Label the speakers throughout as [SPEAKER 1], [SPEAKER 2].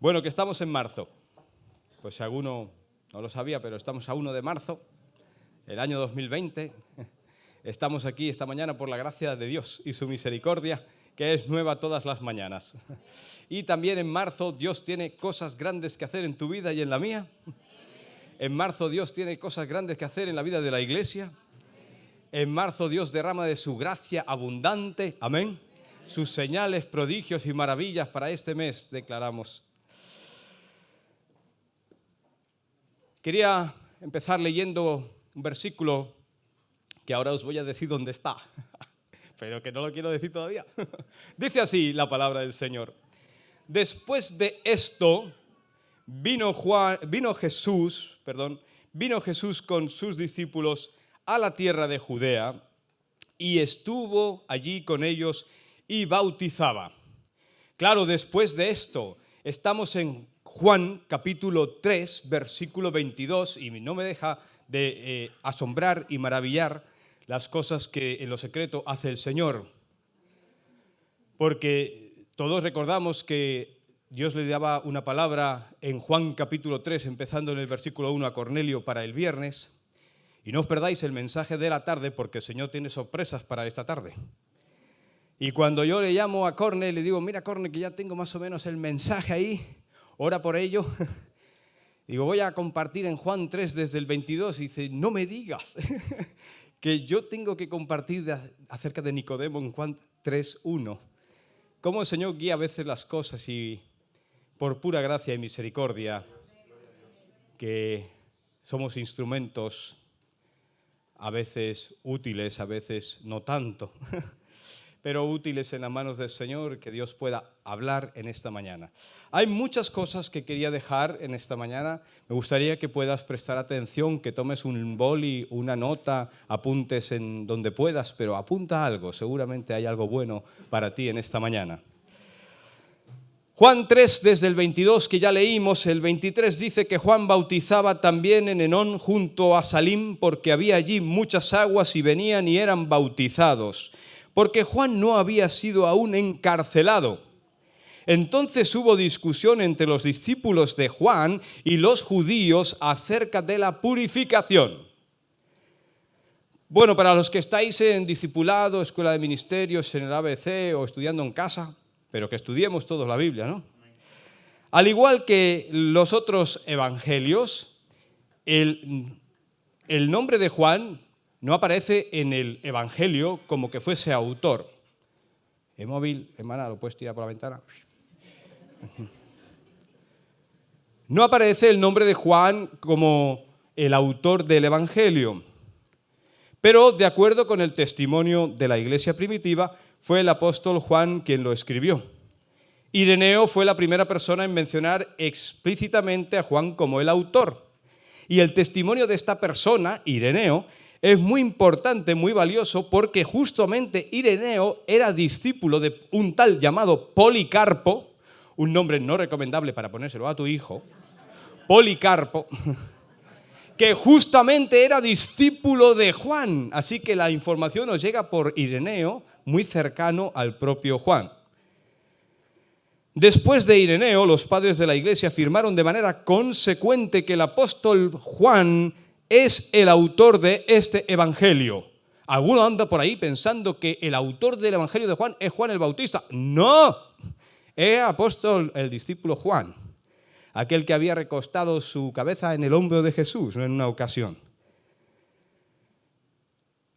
[SPEAKER 1] Bueno, que estamos en marzo. Pues si alguno no lo sabía, pero estamos a 1 de marzo, el año 2020. Estamos aquí esta mañana por la gracia de Dios y su misericordia, que es nueva todas las mañanas. Y también en marzo Dios tiene cosas grandes que hacer en tu vida y en la mía. En marzo Dios tiene cosas grandes que hacer en la vida de la iglesia. En marzo Dios derrama de su gracia abundante. Amén. Sus señales, prodigios y maravillas para este mes declaramos. Quería empezar leyendo un versículo que ahora os voy a decir dónde está, pero que no lo quiero decir todavía. Dice así la palabra del Señor. Después de esto, vino Jesús con sus discípulos a la tierra de Judea y estuvo allí con ellos y bautizaba. Claro, después de esto, estamos en Juan capítulo 3, versículo 22, y no me deja de asombrar y maravillar las cosas que en lo secreto hace el Señor. Porque todos recordamos que Dios le daba una palabra en Juan capítulo 3, empezando en el versículo 1 a Cornelio para el viernes. Y no os perdáis el mensaje de la tarde, porque el Señor tiene sorpresas para esta tarde. Y cuando yo le llamo a Corne, le digo, mira Corne, que ya tengo más o menos el mensaje ahí, ora por ello. Digo, voy a compartir en Juan 3 desde el 22, y dice, no me digas que yo tengo que compartir acerca de Nicodemo en Juan 3:1. Cómo el Señor guía a veces las cosas y por pura gracia y misericordia, que somos instrumentos a veces útiles, a veces no tanto, pero útiles en las manos del Señor, que Dios pueda hablar en esta mañana. Hay muchas cosas que quería dejar en esta mañana. Me gustaría que puedas prestar atención, que tomes un boli, una nota, apuntes en donde puedas, pero apunta algo, seguramente hay algo bueno para ti en esta mañana. Juan 3, desde el 22 que ya leímos, el 23 dice que Juan bautizaba también en Enón junto a Salim, porque había allí muchas aguas y venían y eran bautizados, porque Juan no había sido aún encarcelado. Entonces hubo discusión entre los discípulos de Juan y los judíos acerca de la purificación. Bueno, para los que estáis en discipulado, escuela de ministerios, en el ABC o estudiando en casa, pero que estudiemos todos la Biblia, ¿no? Al igual que los otros evangelios, el nombre de Juan no aparece en el evangelio como que fuese autor. El móvil, hermana, ¿lo puedes tirar por la ventana? No aparece el nombre de Juan como el autor del evangelio, pero de acuerdo con el testimonio de la iglesia primitiva, fue el apóstol Juan quien lo escribió. Ireneo fue la primera persona en mencionar explícitamente a Juan como el autor. Y el testimonio de esta persona, Ireneo, es muy importante, muy valioso, porque justamente Ireneo era discípulo de un tal llamado Policarpo, un nombre no recomendable para ponérselo a tu hijo, Policarpo, que justamente era discípulo de Juan. Así que la información nos llega por Ireneo, muy cercano al propio Juan. Después de Ireneo, los padres de la iglesia afirmaron de manera consecuente que el apóstol Juan es el autor de este evangelio. Alguno anda por ahí pensando que el autor del evangelio de Juan es Juan el Bautista. ¡No! Es apóstol, el discípulo Juan, aquel que había recostado su cabeza en el hombro de Jesús en una ocasión.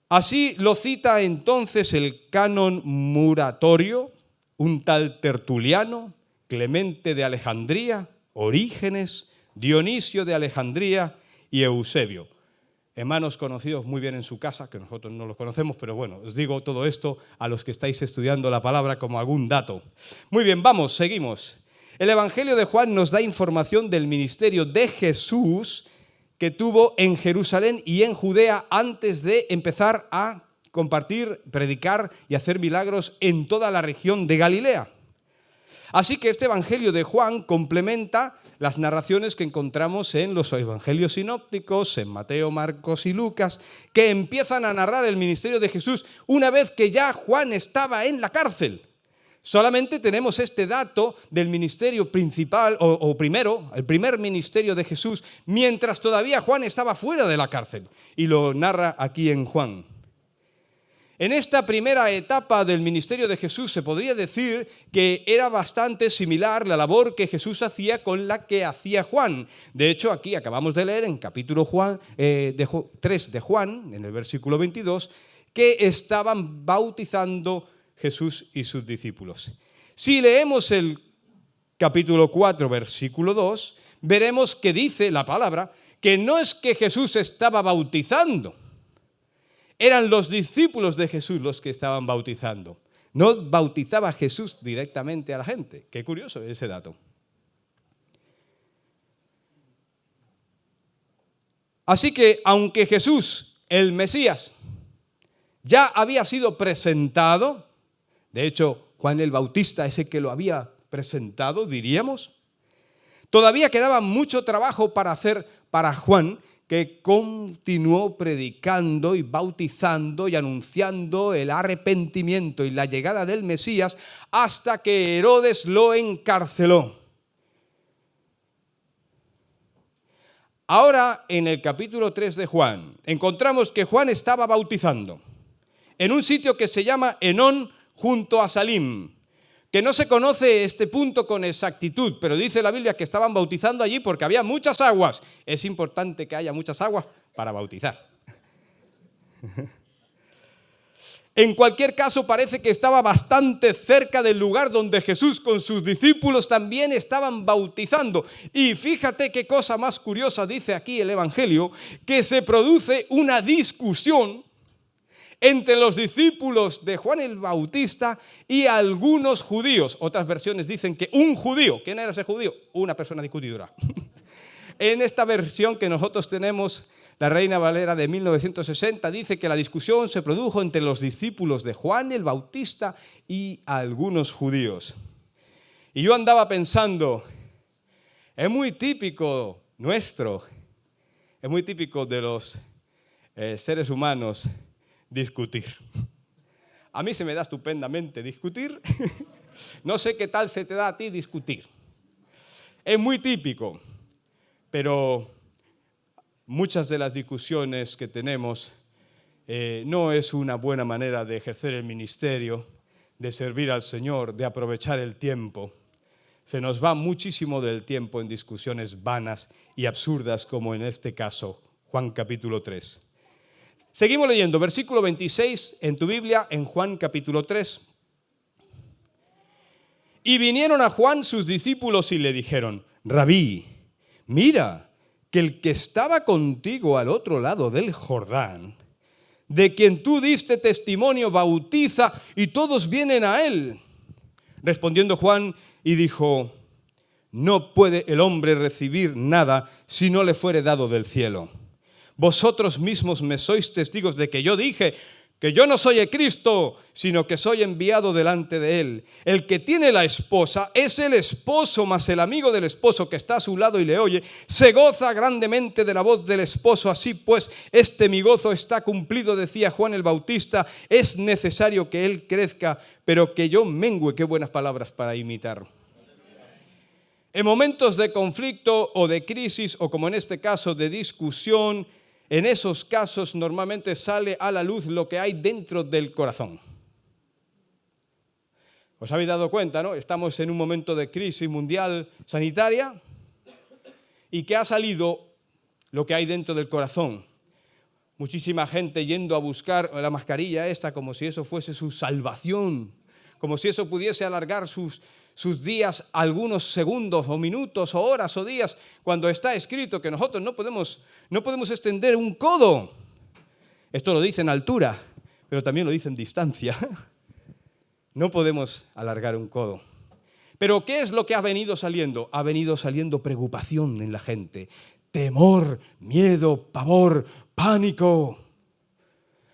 [SPEAKER 1] Así lo cita entonces el canon muratorio, un tal Tertuliano, Clemente de Alejandría, Orígenes, Dionisio de Alejandría y Eusebio. Hermanos conocidos muy bien en su casa, que nosotros no los conocemos, pero bueno, os digo todo esto a los que estáis estudiando la palabra como algún dato. Muy bien, vamos, seguimos. El Evangelio de Juan nos da información del ministerio de Jesús que tuvo en Jerusalén y en Judea antes de empezar a compartir, predicar y hacer milagros en toda la región de Galilea. Así que este Evangelio de Juan complementa las narraciones que encontramos en los evangelios sinópticos, en Mateo, Marcos y Lucas, que empiezan a narrar el ministerio de Jesús una vez que ya Juan estaba en la cárcel. Solamente tenemos este dato del ministerio principal, el primer ministerio de Jesús, mientras todavía Juan estaba fuera de la cárcel. Y lo narra aquí en Juan. En esta primera etapa del ministerio de Jesús se podría decir que era bastante similar la labor que Jesús hacía con la que hacía Juan. De hecho, aquí acabamos de leer en capítulo 3 de Juan, en el versículo 22, que estaban bautizando Jesús y sus discípulos. Si leemos el capítulo 4, versículo 2, veremos que dice la palabra que no es que Jesús estaba bautizando, eran los discípulos de Jesús los que estaban bautizando. No bautizaba Jesús directamente a la gente. Qué curioso ese dato. Así que, aunque Jesús, el Mesías, ya había sido presentado, de hecho, Juan el Bautista es el que lo había presentado, diríamos, todavía quedaba mucho trabajo para hacer para Juan, que continuó predicando y bautizando y anunciando el arrepentimiento y la llegada del Mesías hasta que Herodes lo encarceló. Ahora, en el capítulo 3 de Juan, encontramos que Juan estaba bautizando en un sitio que se llama Enón, junto a Salim, que no se conoce este punto con exactitud, pero dice la Biblia que estaban bautizando allí porque había muchas aguas. Es importante que haya muchas aguas para bautizar. En cualquier caso, parece que estaba bastante cerca del lugar donde Jesús con sus discípulos también estaban bautizando. Y fíjate qué cosa más curiosa dice aquí el Evangelio, que se produce una discusión entre los discípulos de Juan el Bautista y algunos judíos. Otras versiones dicen que un judío. ¿Quién era ese judío? Una persona discutidora. En esta versión que nosotros tenemos, la Reina Valera de 1960, dice que la discusión se produjo entre los discípulos de Juan el Bautista y algunos judíos. Y yo andaba pensando, es muy típico nuestro, es muy típico de los seres humanos discutir. A mí se me da estupendamente discutir. No sé qué tal se te da a ti discutir. Es muy típico, pero muchas de las discusiones que tenemos no es una buena manera de ejercer el ministerio, de servir al Señor, de aprovechar el tiempo. Se nos va muchísimo del tiempo en discusiones vanas y absurdas, como en este caso, Juan capítulo 3. Seguimos leyendo, versículo 26 en tu Biblia, en Juan capítulo 3. Y vinieron a Juan sus discípulos y le dijeron, Rabí, mira que el que estaba contigo al otro lado del Jordán, de quien tú diste testimonio, bautiza y todos vienen a él. Respondiendo Juan y dijo, no puede el hombre recibir nada si no le fuere dado del cielo. Vosotros mismos me sois testigos de que yo dije que yo no soy el Cristo, sino que soy enviado delante de él. El que tiene la esposa es el esposo, mas el amigo del esposo que está a su lado y le oye, se goza grandemente de la voz del esposo. Así pues, mi gozo está cumplido, decía Juan el Bautista. Es necesario que él crezca, pero que yo mengüe. Qué buenas palabras para imitar. En momentos de conflicto o de crisis, o como en este caso de discusión, en esos casos normalmente sale a la luz lo que hay dentro del corazón. ¿Os habéis dado cuenta, no? Estamos en un momento de crisis mundial sanitaria y que ha salido lo que hay dentro del corazón. Muchísima gente yendo a buscar la mascarilla esta como si eso fuese su salvación, como si eso pudiese alargar sus días algunos segundos o minutos o horas o días, cuando está escrito que nosotros no podemos extender un codo. Esto lo dice en altura, pero también lo dice en distancia. No podemos alargar un codo. Pero ¿qué es lo que ha venido saliendo? Ha venido saliendo preocupación en la gente, temor, miedo, pavor, pánico.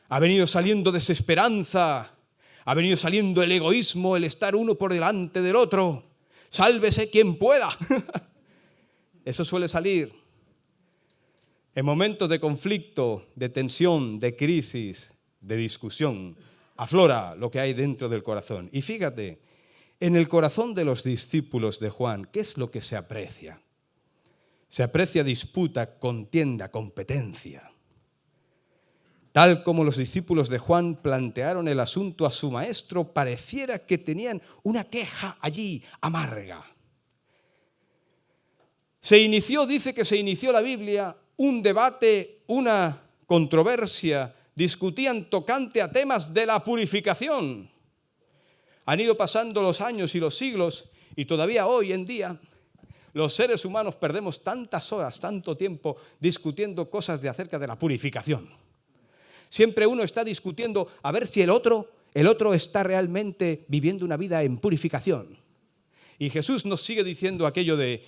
[SPEAKER 1] Ha venido saliendo desesperanza. Ha venido saliendo el egoísmo, el estar uno por delante del otro. Sálvese quien pueda. Eso suele salir. En momentos de conflicto, de tensión, de crisis, de discusión, aflora lo que hay dentro del corazón. Y fíjate, En el corazón de los discípulos de Juan, ¿qué es lo que se aprecia? Se aprecia disputa, contienda, competencia. Tal como los discípulos de Juan plantearon el asunto a su maestro, pareciera que tenían una queja allí amarga. Dice que se inició la Biblia, un debate, una controversia, discutían tocante a temas de la purificación. Han ido pasando los años y los siglos y todavía hoy en día los seres humanos perdemos tantas horas, tanto tiempo discutiendo cosas acerca de la purificación. Siempre uno está discutiendo a ver si el otro está realmente viviendo una vida en purificación. Y Jesús nos sigue diciendo aquello de,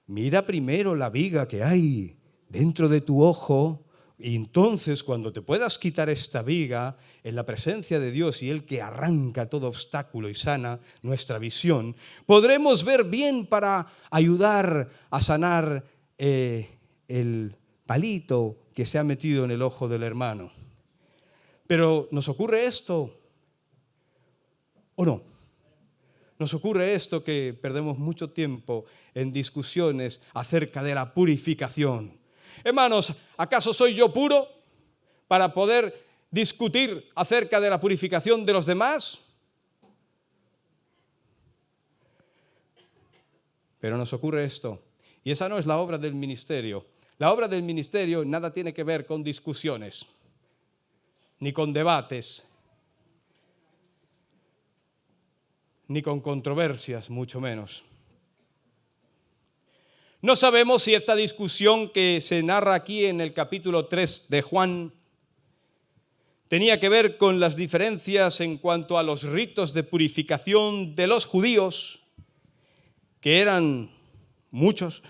[SPEAKER 1] mira primero la viga que hay dentro de tu ojo, y entonces cuando te puedas quitar esta viga en la presencia de Dios y Él que arranca todo obstáculo y sana nuestra visión, podremos ver bien para ayudar a sanar el palito que se ha metido en el ojo del hermano. Pero ¿nos ocurre esto o no? Nos ocurre esto que perdemos mucho tiempo en discusiones acerca de la purificación. Hermanos, ¿acaso soy yo puro para poder discutir acerca de la purificación de los demás? Pero nos ocurre esto, y esa no es la obra del ministerio. La obra del ministerio nada tiene que ver con discusiones, ni con debates, ni con controversias, mucho menos. No sabemos si esta discusión que se narra aquí en el capítulo 3 de Juan tenía que ver con las diferencias en cuanto a los ritos de purificación de los judíos, que eran muchos,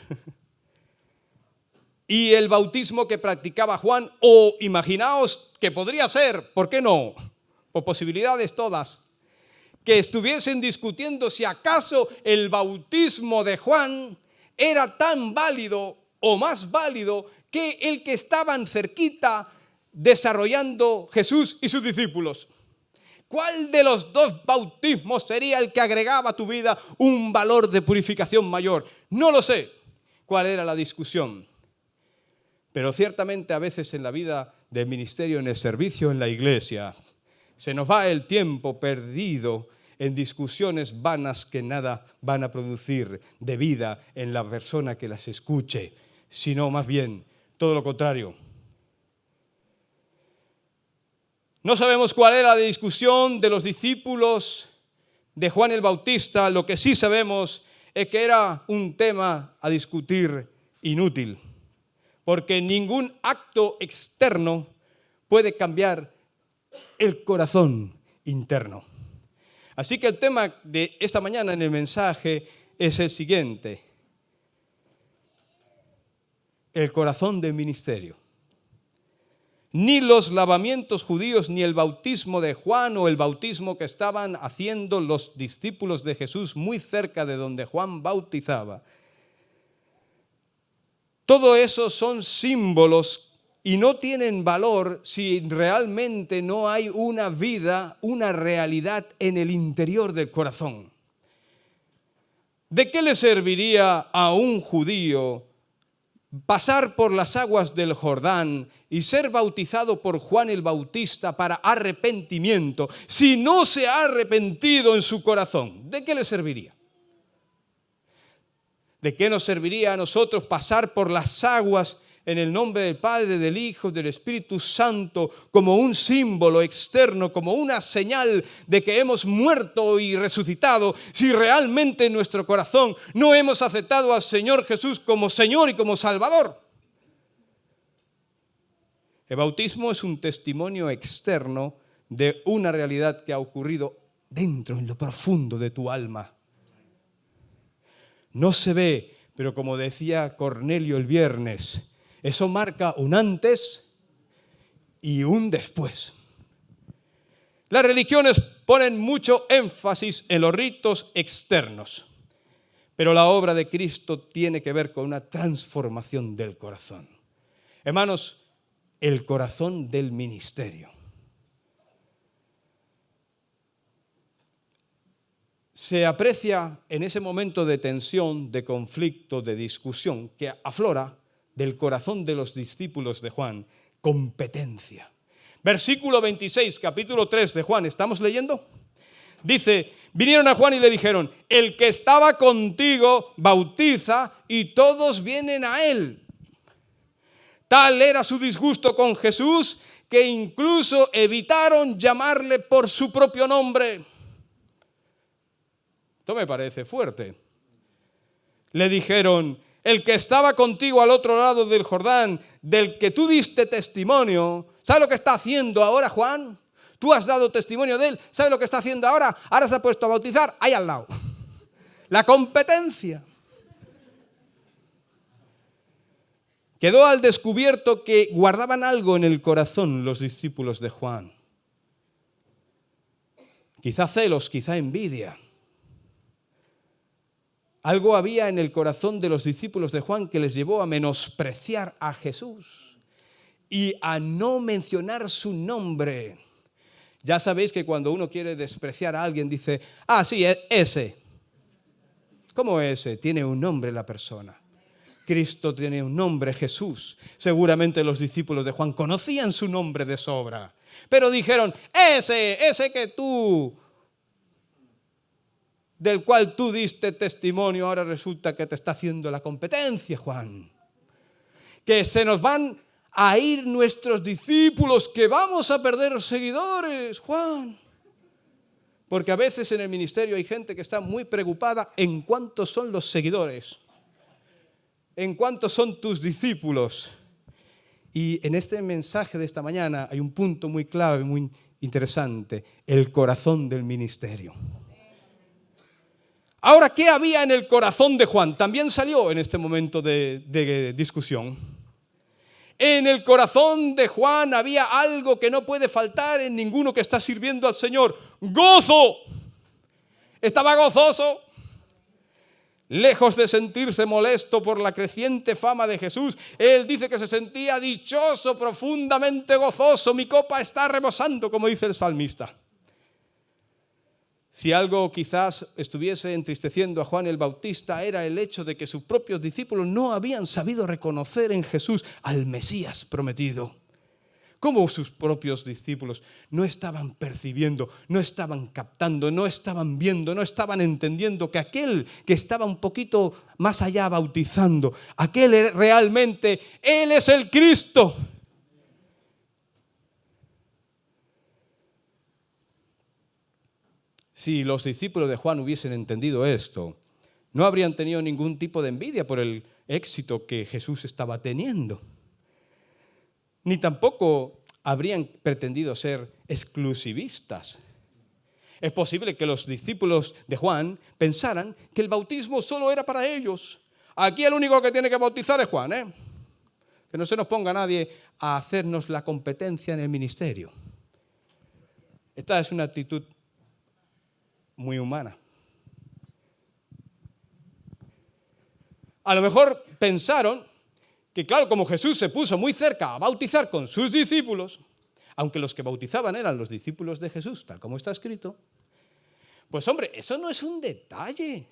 [SPEAKER 1] y el bautismo que practicaba Juan, o imaginaos que podría ser, ¿por qué no? Por posibilidades todas, que estuviesen discutiendo si acaso el bautismo de Juan era tan válido o más válido que el que estaban cerquita desarrollando Jesús y sus discípulos. ¿Cuál de los dos bautismos sería el que agregaba a tu vida un valor de purificación mayor? No lo sé cuál era la discusión. Pero ciertamente a veces en la vida del ministerio, en el servicio, en la iglesia, se nos va el tiempo perdido en discusiones vanas que nada van a producir de vida en la persona que las escuche, sino más bien todo lo contrario. No sabemos cuál era la discusión de los discípulos de Juan el Bautista, lo que sí sabemos es que era un tema a discutir inútil, porque ningún acto externo puede cambiar el corazón interno. Así que el tema de esta mañana en el mensaje es el siguiente: el corazón del ministerio. Ni los lavamientos judíos, ni el bautismo de Juan o el bautismo que estaban haciendo los discípulos de Jesús muy cerca de donde Juan bautizaba. Todo eso son símbolos y no tienen valor si realmente no hay una vida, una realidad en el interior del corazón. ¿De qué le serviría a un judío pasar por las aguas del Jordán y ser bautizado por Juan el Bautista para arrepentimiento si no se ha arrepentido en su corazón? ¿De qué le serviría? ¿De qué nos serviría a nosotros pasar por las aguas en el nombre del Padre, del Hijo, del Espíritu Santo como un símbolo externo, como una señal de que hemos muerto y resucitado, si realmente en nuestro corazón no hemos aceptado al Señor Jesús como Señor y como Salvador? El bautismo es un testimonio externo de una realidad que ha ocurrido dentro, en lo profundo de tu alma. No se ve, pero como decía Cornelio el viernes, eso marca un antes y un después. Las religiones ponen mucho énfasis en los ritos externos, pero la obra de Cristo tiene que ver con una transformación del corazón. Hermanos, el corazón del ministerio. se aprecia en ese momento de tensión, de conflicto, de discusión que aflora del corazón de los discípulos de Juan, competencia. Versículo 26, capítulo 3 de Juan, ¿estamos leyendo? Dice, vinieron a Juan y le dijeron, el que estaba contigo bautiza y todos vienen a él. Tal era su disgusto con Jesús que incluso evitaron llamarle por su propio nombre. Esto me parece fuerte. Le dijeron, el que estaba contigo al otro lado del Jordán, del que tú diste testimonio, ¿sabes lo que está haciendo ahora Juan? Tú has dado testimonio de él, ¿sabes lo que está haciendo ahora? Ahora se ha puesto a bautizar ahí al lado. La competencia. Quedó al descubierto que guardaban algo en el corazón los discípulos de Juan. Quizá celos, quizá envidia. Algo había en el corazón de los discípulos de Juan que les llevó a menospreciar a Jesús y a no mencionar su nombre. Ya sabéis que cuando uno quiere despreciar a alguien dice, ah, sí, ese. ¿Cómo ese? Tiene un nombre la persona. Cristo tiene un nombre, Jesús. Seguramente los discípulos de Juan conocían su nombre de sobra, pero dijeron, ese que tú, del cual tú diste testimonio, ahora resulta que te está haciendo la competencia, Juan. Que se nos van a ir nuestros discípulos, que vamos a perder seguidores, Juan. Porque a veces en el ministerio hay gente que está muy preocupada en cuántos son los seguidores, en cuántos son tus discípulos. Y en este mensaje de esta mañana hay un punto muy clave, muy interesante, el corazón del ministerio. Ahora, ¿qué había en el corazón de Juan? También salió en este momento de discusión. En el corazón de Juan había algo que no puede faltar en ninguno que está sirviendo al Señor. ¡Gozo! Estaba gozoso. Lejos de sentirse molesto por la creciente fama de Jesús, él dice que se sentía dichoso, profundamente gozoso. Mi copa está rebosando, como dice el salmista. Si algo quizás estuviese entristeciendo a Juan el Bautista era el hecho de que sus propios discípulos no habían sabido reconocer en Jesús al Mesías prometido. Como sus propios discípulos no estaban percibiendo, no estaban captando, no estaban viendo, no estaban entendiendo que aquel que estaba un poquito más allá bautizando, aquel realmente, Él es el Cristo. Si los discípulos de Juan hubiesen entendido esto, no habrían tenido ningún tipo de envidia por el éxito que Jesús estaba teniendo. Ni tampoco habrían pretendido ser exclusivistas. Es posible que los discípulos de Juan pensaran que el bautismo solo era para ellos. Aquí el único que tiene que bautizar es Juan, ¿eh? Que no se nos ponga nadie a hacernos la competencia en el ministerio. Esta es una actitud muy humana. A lo mejor pensaron que, claro, como Jesús se puso muy cerca a bautizar con sus discípulos, aunque los que bautizaban eran los discípulos de Jesús, tal como está escrito, pues hombre, eso no es un detalle.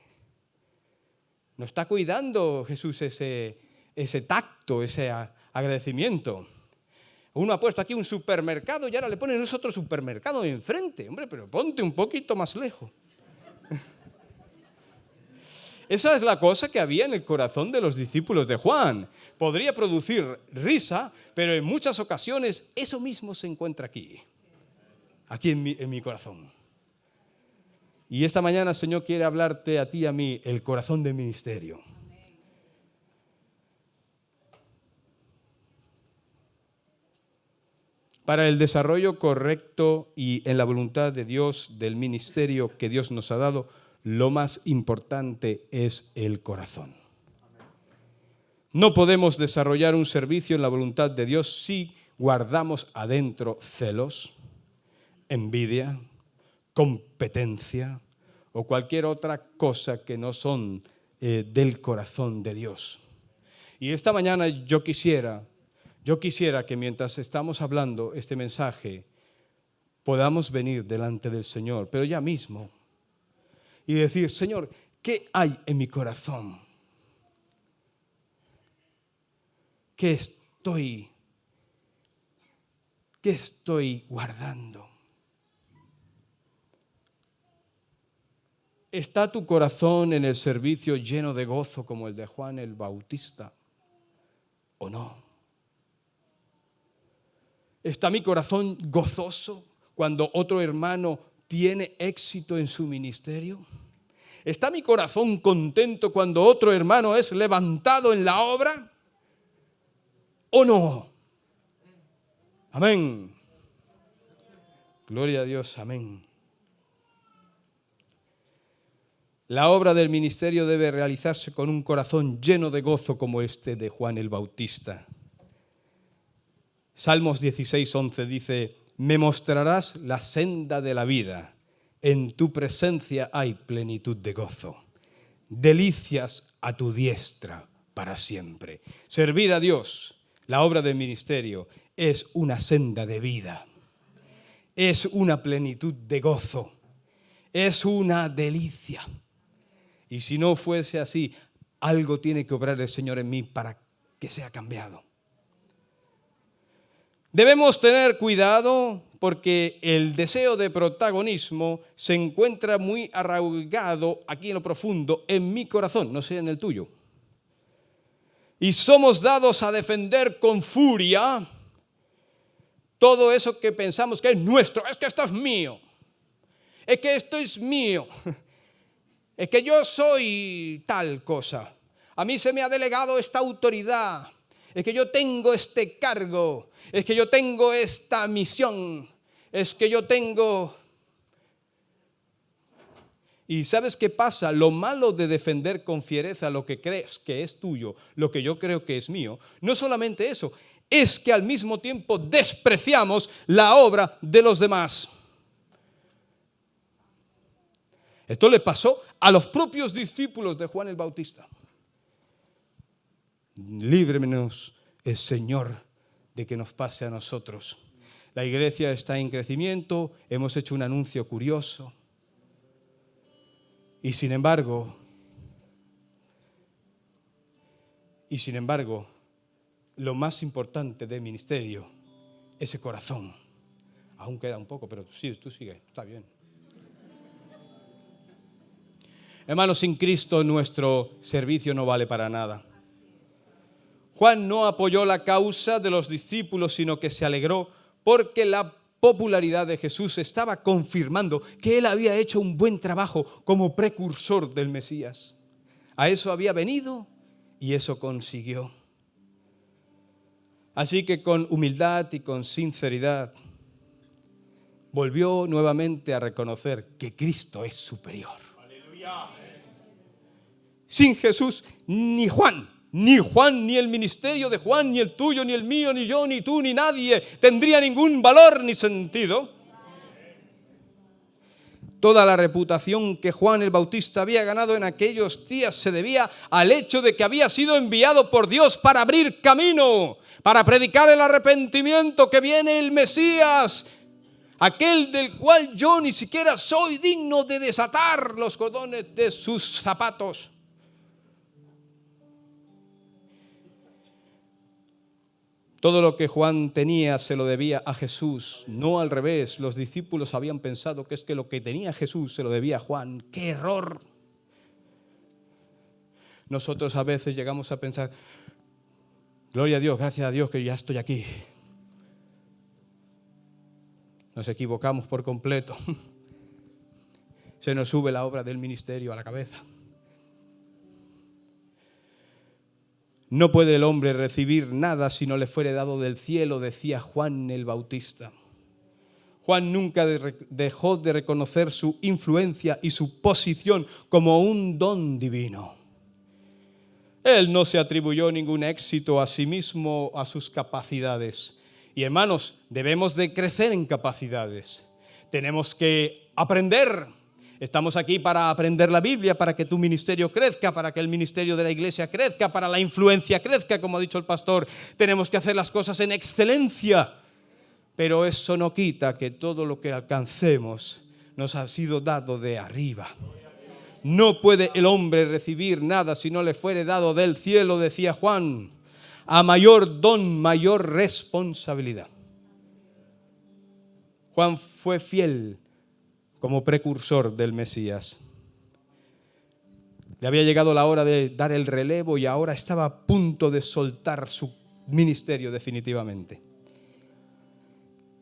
[SPEAKER 1] No está cuidando Jesús ese tacto, ese agradecimiento. Uno ha puesto aquí un supermercado y ahora le ponen otro supermercado enfrente. Hombre, pero ponte un poquito más lejos. Esa es la cosa que había en el corazón de los discípulos de Juan. Podría producir risa, pero en muchas ocasiones eso mismo se encuentra aquí en mi corazón. Y esta mañana el Señor quiere hablarte a ti y a mí el corazón del ministerio. Para el desarrollo correcto y en la voluntad de Dios del ministerio que Dios nos ha dado, lo más importante es el corazón. No podemos desarrollar un servicio en la voluntad de Dios si guardamos adentro celos, envidia, competencia o cualquier otra cosa que no son del corazón de Dios. Y esta mañana yo quisiera que mientras estamos hablando este mensaje podamos venir delante del Señor, pero ya mismo, y decir, Señor, ¿qué hay en mi corazón? ¿Qué estoy guardando? ¿Está tu corazón en el servicio lleno de gozo como el de Juan el Bautista o no? ¿Está mi corazón gozoso cuando otro hermano tiene éxito en su ministerio? ¿Está mi corazón contento cuando otro hermano es levantado en la obra o no? Amén. Gloria a Dios, amén. La obra del ministerio debe realizarse con un corazón lleno de gozo como este de Juan el Bautista. Salmos 16:11 dice, me mostrarás la senda de la vida, en tu presencia hay plenitud de gozo, delicias a tu diestra para siempre. Servir a Dios, la obra del ministerio, es una senda de vida, es una plenitud de gozo, es una delicia. Y si no fuese así, algo tiene que obrar el Señor en mí para que sea cambiado. Debemos tener cuidado porque el deseo de protagonismo se encuentra muy arraigado aquí en lo profundo, en mi corazón, no sé en el tuyo. Y somos dados a defender con furia todo eso que pensamos que es nuestro. Es que esto es mío. Es que esto es mío. Es que yo soy tal cosa. A mí se me ha delegado esta autoridad. Es que yo tengo este cargo. Es que yo tengo esta misión. Es que yo tengo... ¿Y sabes qué pasa? Lo malo de defender con fiereza lo que crees que es tuyo, lo que yo creo que es mío, no solamente eso, es que al mismo tiempo despreciamos la obra de los demás. Esto le pasó a los propios discípulos de Juan el Bautista. Líbrenos el Señor de que nos pase a nosotros. La iglesia está en crecimiento, hemos hecho un anuncio curioso. Y sin embargo, lo más importante del ministerio es el corazón. Aún queda un poco, pero sí, tú sigue, está bien. Hermanos, sin Cristo nuestro servicio no vale para nada. Juan no apoyó la causa de los discípulos, sino que se alegró porque la popularidad de Jesús estaba confirmando que él había hecho un buen trabajo como precursor del Mesías. A eso había venido y eso consiguió. Así que con humildad y con sinceridad volvió nuevamente a reconocer que Cristo es superior. ¡Aleluya! Sin Jesús, ni Juan, ni el ministerio de Juan, ni el tuyo, ni el mío, ni yo, ni tú, ni nadie tendría ningún valor ni sentido. Toda la reputación que Juan el Bautista había ganado en aquellos días se debía al hecho de que había sido enviado por Dios para abrir camino, para predicar el arrepentimiento, que viene el Mesías, aquel del cual yo ni siquiera soy digno de desatar los cordones de sus zapatos. Todo lo que Juan tenía se lo debía a Jesús, no al revés. Los discípulos habían pensado que es que lo que tenía Jesús se lo debía a Juan. ¡Qué error! Nosotros a veces llegamos a pensar, gloria a Dios, gracias a Dios que ya estoy aquí. Nos equivocamos por completo. Se nos sube la obra del ministerio a la cabeza. No puede el hombre recibir nada si no le fuere dado del cielo, decía Juan el Bautista. Juan nunca dejó de reconocer su influencia y su posición como un don divino. Él no se atribuyó ningún éxito a sí mismo, a sus capacidades. Y hermanos, debemos de crecer en capacidades. Tenemos que aprender. Estamos aquí para aprender la Biblia, para que tu ministerio crezca, para que el ministerio de la iglesia crezca, para la influencia crezca, como ha dicho el pastor. Tenemos que hacer las cosas en excelencia, pero eso no quita que todo lo que alcancemos nos ha sido dado de arriba. No puede el hombre recibir nada si no le fuere dado del cielo, decía Juan. A mayor don, mayor responsabilidad. Juan fue fiel como precursor del Mesías. Le había llegado la hora de dar el relevo y ahora estaba a punto de soltar su ministerio definitivamente.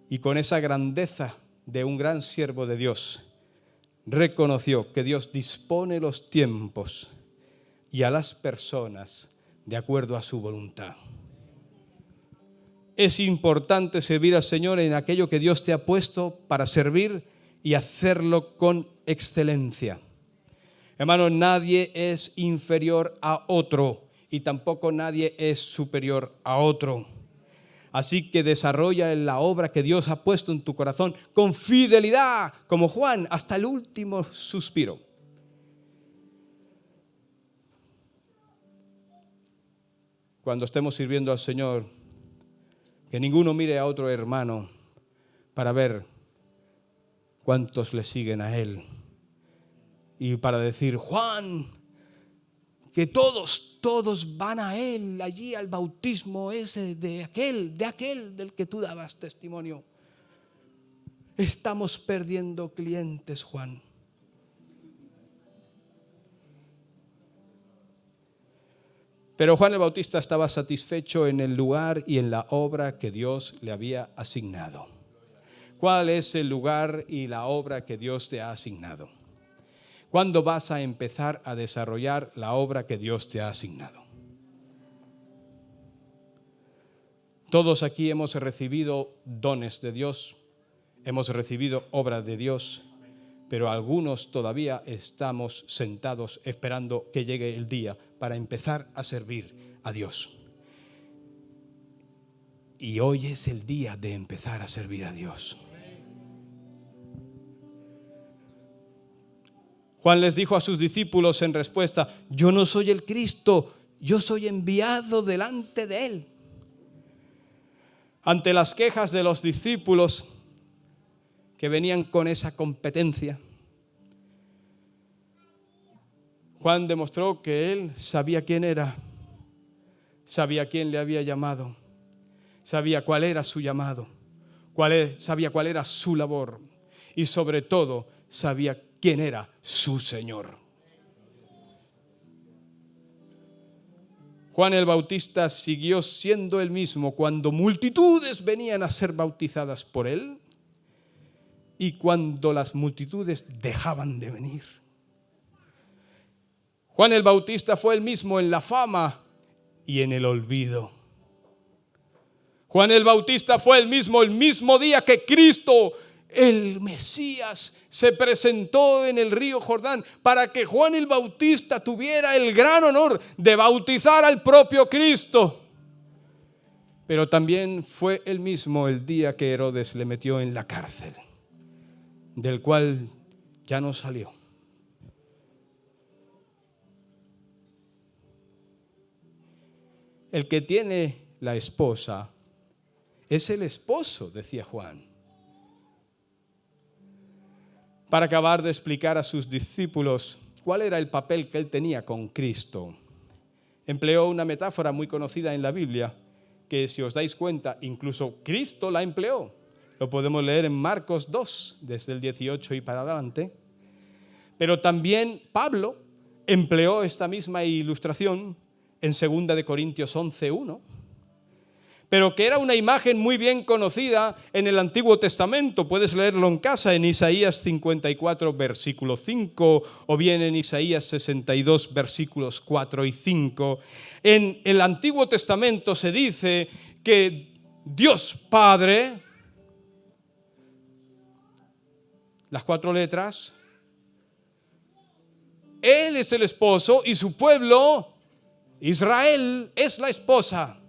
[SPEAKER 1] Y con esa grandeza de un gran siervo de Dios, reconoció que Dios dispone los tiempos y a las personas de acuerdo a su voluntad. Es importante servir al Señor en aquello que Dios te ha puesto para servir y hacerlo con excelencia. Hermano, nadie es inferior a otro y tampoco nadie es superior a otro. Así que desarrolla la obra que Dios ha puesto en tu corazón con fidelidad, como Juan, hasta el último suspiro. Cuando estemos sirviendo al Señor, que ninguno mire a otro hermano para ver cuántos le siguen a Él. Y para decir, Juan, que todos van a Él, allí al bautismo ese de aquel del que tú dabas testimonio. Estamos perdiendo clientes, Juan. Pero Juan el Bautista estaba satisfecho en el lugar y en la obra que Dios le había asignado. ¿Cuál es el lugar y la obra que Dios te ha asignado? ¿Cuándo vas a empezar a desarrollar la obra que Dios te ha asignado? Todos aquí hemos recibido dones de Dios, hemos recibido obra de Dios, pero algunos todavía estamos sentados esperando que llegue el día para empezar a servir a Dios. Y hoy es el día de empezar a servir a Dios. Juan les dijo a sus discípulos en respuesta, yo no soy el Cristo, yo soy enviado delante de Él. Ante las quejas de los discípulos que venían con esa competencia, Juan demostró que Él sabía quién era, sabía quién le había llamado, sabía cuál era su llamado, sabía cuál era su labor y sobre todo sabía quién era su Señor. Juan el Bautista siguió siendo el mismo cuando multitudes venían a ser bautizadas por él y cuando las multitudes dejaban de venir. Juan el Bautista fue el mismo en la fama y en el olvido. Juan el Bautista fue el mismo día que Cristo, el Mesías, se presentó en el río Jordán para que Juan el Bautista tuviera el gran honor de bautizar al propio Cristo. Pero también fue el mismo el día que Herodes le metió en la cárcel, del cual ya no salió. El que tiene la esposa es el esposo, decía Juan. Para acabar de explicar a sus discípulos cuál era el papel que él tenía con Cristo, empleó una metáfora muy conocida en la Biblia, que si os dais cuenta, incluso Cristo la empleó. Lo podemos leer en Marcos 2, desde el 18 y para adelante. Pero también Pablo empleó esta misma ilustración en 2 Corintios 11:1. Pero que era una imagen muy bien conocida en el Antiguo Testamento. Puedes leerlo en casa en Isaías 54, versículo 5, o bien en Isaías 62, versículos 4 y 5. En el Antiguo Testamento se dice que Dios Padre, las 4 letras, Él es el esposo y su pueblo, Israel, es la esposa.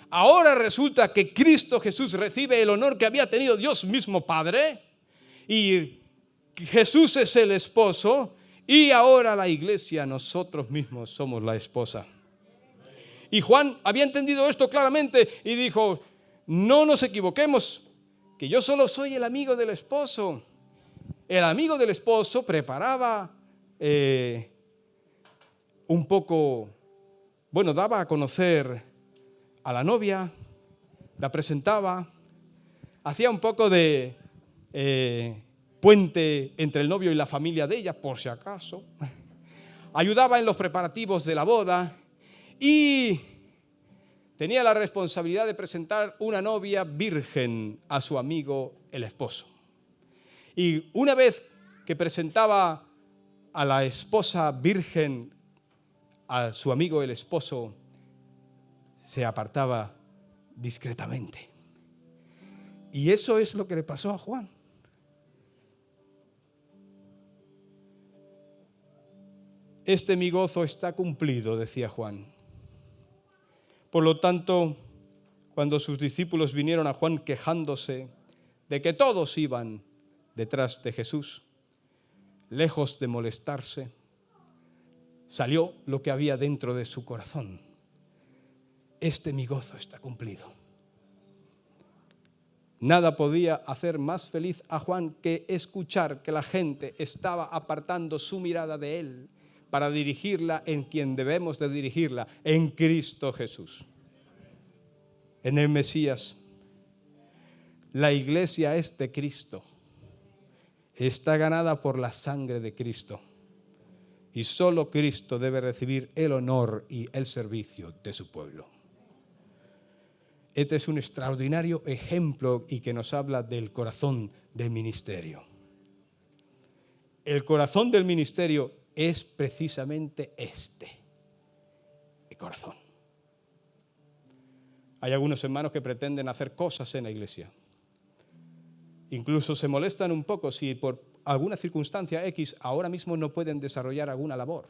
[SPEAKER 1] Ahora resulta que Cristo Jesús recibe el honor que había tenido Dios mismo Padre y Jesús es el esposo y ahora la iglesia, nosotros mismos somos la esposa. Y Juan había entendido esto claramente y dijo, no nos equivoquemos, que yo solo soy el amigo del esposo. El amigo del esposo preparaba un poco, daba a conocer a la novia, la presentaba, hacía un poco de puente entre el novio y la familia de ella, por si acaso. Ayudaba en los preparativos de la boda y tenía la responsabilidad de presentar una novia virgen a su amigo el esposo. Y una vez que presentaba a la esposa virgen a su amigo el esposo, se apartaba discretamente. Y eso es lo que le pasó a Juan. Mi gozo está cumplido, decía Juan. Por lo tanto, cuando sus discípulos vinieron a Juan quejándose de que todos iban detrás de Jesús, lejos de molestarse, salió lo que había dentro de su corazón. Mi gozo está cumplido. Nada podía hacer más feliz a Juan que escuchar que la gente estaba apartando su mirada de él para dirigirla en quien debemos de dirigirla, en Cristo Jesús, en el Mesías. La iglesia es de Cristo, está ganada por la sangre de Cristo y solo Cristo debe recibir el honor y el servicio de su pueblo. Este es un extraordinario ejemplo y que nos habla del corazón del ministerio. El corazón del ministerio es precisamente el corazón. Hay algunos hermanos que pretenden hacer cosas en la iglesia. Incluso se molestan un poco si por alguna circunstancia X ahora mismo no pueden desarrollar alguna labor.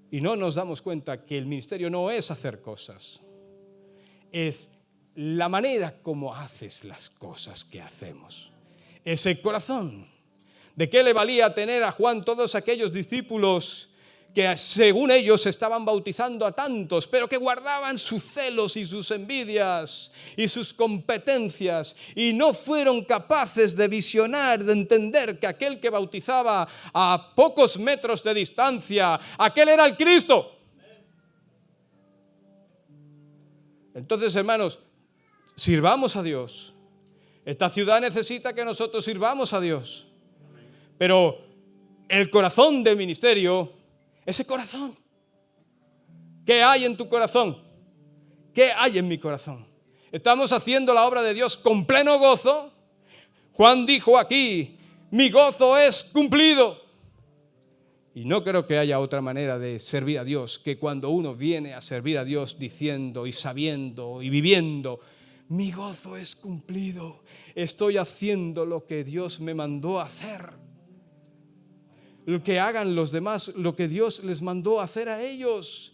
[SPEAKER 1] Y no nos damos cuenta que el ministerio no es hacer cosas, es la manera como haces las cosas que hacemos. Es el corazón. ¿De qué le valía tener a Juan todos aquellos discípulos que según ellos estaban bautizando a tantos, pero que guardaban sus celos y sus envidias y sus competencias y no fueron capaces de visionar, de entender que aquel que bautizaba a pocos metros de distancia, aquel era el Cristo? Entonces, hermanos, sirvamos a Dios. Esta ciudad necesita que nosotros sirvamos a Dios. Pero el corazón del ministerio, ese corazón. ¿Qué hay en tu corazón? ¿Qué hay en mi corazón? ¿Estamos haciendo la obra de Dios con pleno gozo? Juan dijo aquí, mi gozo es cumplido. Y no creo que haya otra manera de servir a Dios que cuando uno viene a servir a Dios diciendo y sabiendo y viviendo, mi gozo es cumplido. Estoy haciendo lo que Dios me mandó a hacer. Lo que hagan los demás, lo que Dios les mandó a hacer a ellos.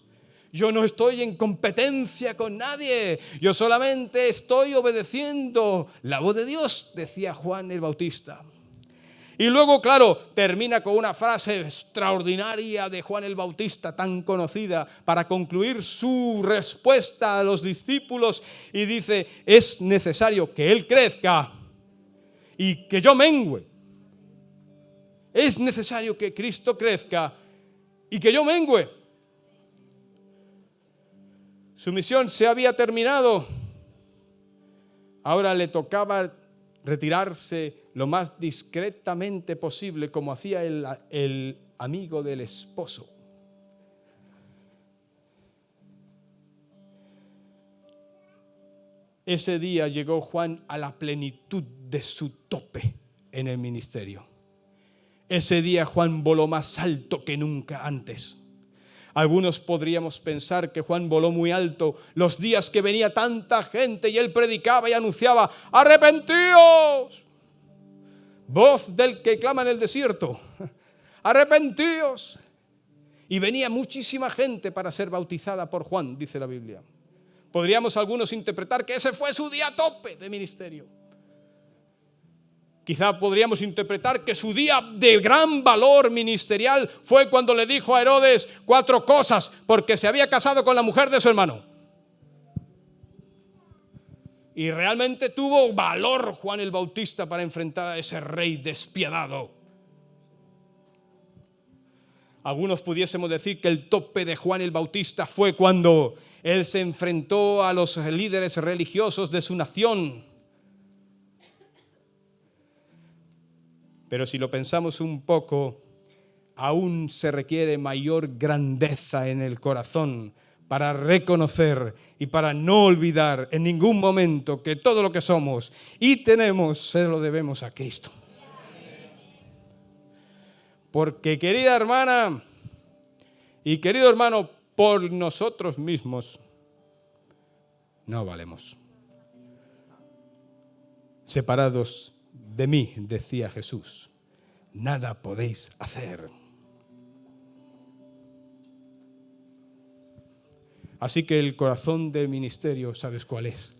[SPEAKER 1] Yo no estoy en competencia con nadie. Yo solamente estoy obedeciendo la voz de Dios, decía Juan el Bautista. Y luego, claro, termina con una frase extraordinaria de Juan el Bautista, tan conocida, para concluir su respuesta a los discípulos. Y dice, es necesario que Él crezca y que yo mengüe. Es necesario que Cristo crezca y que yo mengüe. Su misión se había terminado. Ahora le tocaba retirarse lo más discretamente posible, como hacía el amigo del esposo. Ese día llegó Juan a la plenitud de su tope en el ministerio. Ese día Juan voló más alto que nunca antes. Algunos podríamos pensar que Juan voló muy alto los días que venía tanta gente y él predicaba y anunciaba, ¡arrepentíos! Voz del que clama en el desierto, ¡arrepentíos! Y venía muchísima gente para ser bautizada por Juan, dice la Biblia. Podríamos algunos interpretar que ese fue su día a tope de ministerio. Quizá podríamos interpretar que su día de gran valor ministerial fue cuando le dijo a Herodes 4 cosas porque se había casado con la mujer de su hermano. Y realmente tuvo valor Juan el Bautista para enfrentar a ese rey despiadado. Algunos pudiésemos decir que el tope de Juan el Bautista fue cuando él se enfrentó a los líderes religiosos de su nación. Pero si lo pensamos un poco, aún se requiere mayor grandeza en el corazón para reconocer y para no olvidar en ningún momento que todo lo que somos y tenemos se lo debemos a Cristo. Porque, querida hermana y querido hermano, por nosotros mismos no valemos. Separados de mí, decía Jesús, nada podéis hacer. Así que el corazón del ministerio, ¿sabes cuál es?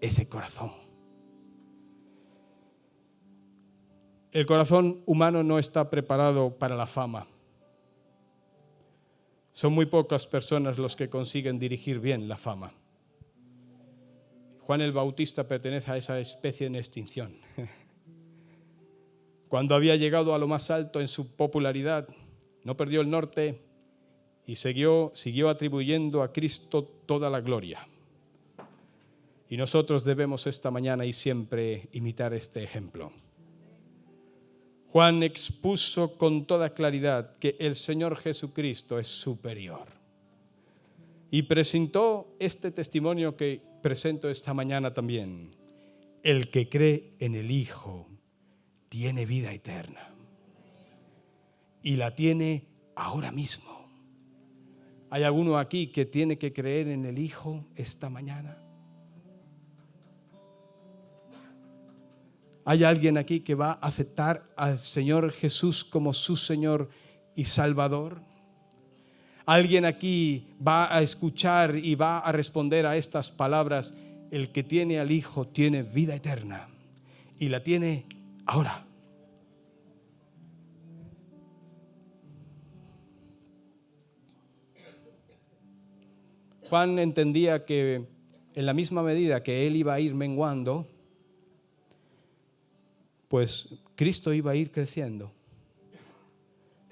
[SPEAKER 1] Ese corazón. El corazón humano no está preparado para la fama. Son muy pocas personas los que consiguen dirigir bien la fama. Juan el Bautista pertenece a esa especie en extinción. Cuando había llegado a lo más alto en su popularidad, no perdió el norte y siguió atribuyendo a Cristo toda la gloria. Y nosotros debemos esta mañana y siempre imitar este ejemplo. Juan expuso con toda claridad que el Señor Jesucristo es superior. Y presentó este testimonio que presento esta mañana también. El que cree en el Hijo tiene vida eterna. Y la tiene ahora mismo. ¿Hay alguno aquí que tiene que creer en el Hijo esta mañana? ¿Hay alguien aquí que va a aceptar al Señor Jesús como su Señor y Salvador? ¿Alguien aquí va a escuchar y va a responder a estas palabras? El que tiene al Hijo tiene vida eterna y la tiene ahora. Juan entendía que en la misma medida que él iba a ir menguando, pues Cristo iba a ir creciendo.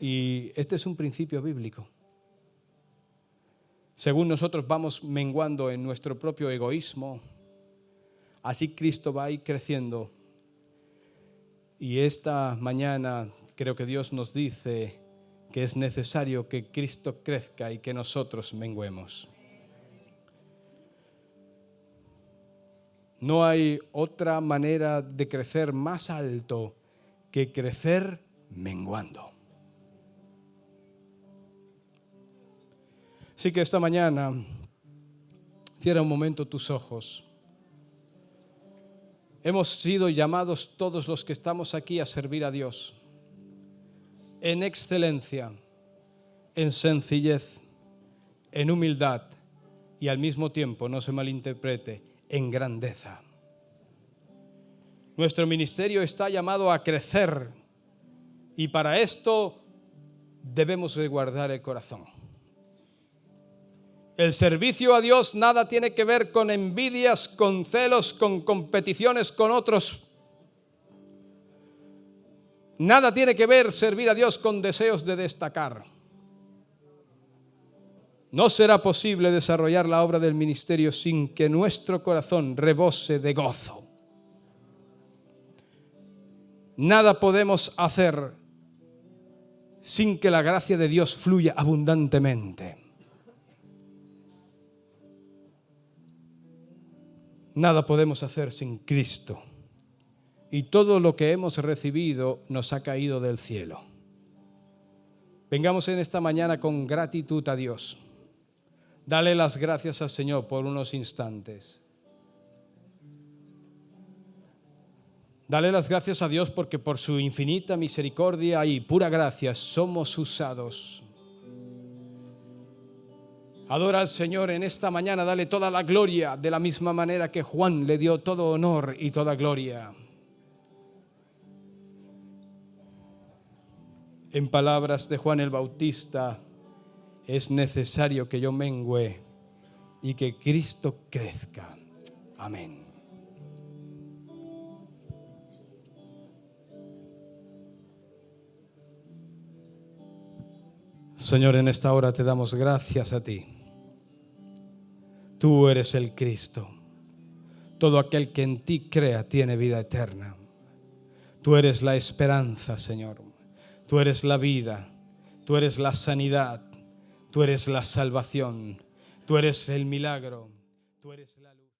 [SPEAKER 1] Y este es un principio bíblico. Según nosotros vamos menguando en nuestro propio egoísmo, así Cristo va a ir creciendo. Y esta mañana creo que Dios nos dice que es necesario que Cristo crezca y que nosotros menguemos. No hay otra manera de crecer más alto que crecer menguando. Así que esta mañana, cierra un momento tus ojos. Hemos sido llamados todos los que estamos aquí a servir a Dios en excelencia, en sencillez, en humildad y al mismo tiempo, no se malinterprete, en grandeza. Nuestro ministerio está llamado a crecer y para esto debemos de guardar el corazón. El servicio a Dios nada tiene que ver con envidias, con celos, con competiciones con otros. Nada tiene que ver servir a Dios con deseos de destacar. No será posible desarrollar la obra del ministerio sin que nuestro corazón rebose de gozo. Nada podemos hacer sin que la gracia de Dios fluya abundantemente. Nada podemos hacer sin Cristo. Y todo lo que hemos recibido nos ha caído del cielo. Vengamos en esta mañana con gratitud a Dios. Dale las gracias al Señor por unos instantes. Dale las gracias a Dios porque por su infinita misericordia y pura gracia somos usados. Adora al Señor en esta mañana, dale toda la gloria de la misma manera que Juan le dio todo honor y toda gloria. En palabras de Juan el Bautista, es necesario que yo mengüe y que Cristo crezca. Amén. Señor, en esta hora te damos gracias a ti. Tú eres el Cristo. Todo aquel que en ti crea tiene vida eterna. Tú eres la esperanza, Señor. Tú eres la vida. Tú eres la sanidad. Tú eres la salvación. Tú eres el milagro. Tú eres la luz.